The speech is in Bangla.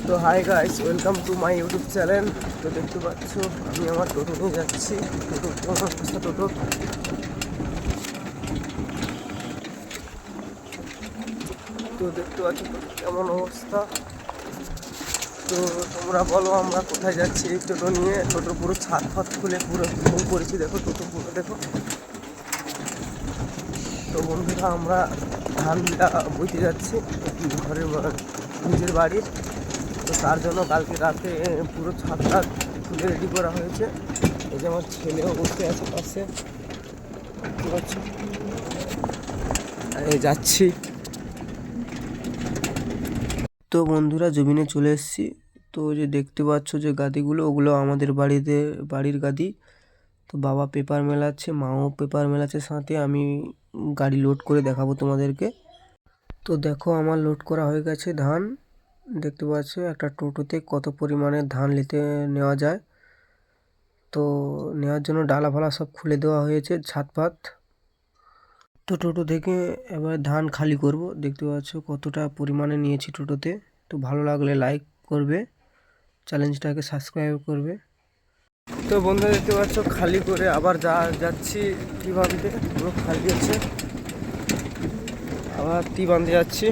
তো hi guys, welcome to my YouTube channel. তো দেখতে পাচ্ছ আমি আমার টোটো নিয়ে যাচ্ছি। টোটো কেমন অবস্থা, টোটো তো দেখতে পাচ্ছ টোটো কেমন অবস্থা। তো তোমরা বলো আমরা কোথায় যাচ্ছি এই টোটো নিয়ে। টোটো পুরো ছাদ ফাত খুলে পুরো ঘুম পড়েছি, দেখো টোটো পুরো দেখো। তো বন্ধুরা আমরা ধানটা বইতে যাচ্ছি ঘরের নিজের বাড়ির। তো তার জন্য কালকে রাতে পুরো ছাদটা খুলে রেডি করা হয়েছে। এই যে আমার ছেলেও বসে আছে পাশে, দেখতে পাচ্ছ। যাচ্ছি। তো বন্ধুরা জমিনে চলে এসেছি। তো যে দেখতে পাচ্ছ যে গাদিগুলো, ওগুলো আমাদের বাড়ির গাদি। তো বাবা পেপার মেলাচ্ছে, মাও পেপার মেলাচ্ছে, সাথে আমি গাড়ি লোড করে দেখাবো তোমাদেরকে। তো দেখো আমার লোড করা হয়ে গেছে ধান। দেখতে পাচ্ছ একটা টোটোতে কত পরিমাণে ধান নেওয়া যায়। তো নেওয়ার জন্য ডালা ফালা সব খুলে দেওয়া হয়েছে, ছাদ পাত। তো টোটো থেকে এবার ধান খালি করব। দেখতে পাচ্ছ কতটা পরিমাণে নিয়েছি টোটোতে। তো ভালো লাগলে লাইক করবে, চ্যানেলটাকে সাবস্ক্রাইব করবে। তো বন্ধু দেখতে পাচ্ছ খালি করে আবার যাচ্ছি টি বাঁধতে। পুরো খালি আছে, আবার টি বাঁধতে যাচ্ছি।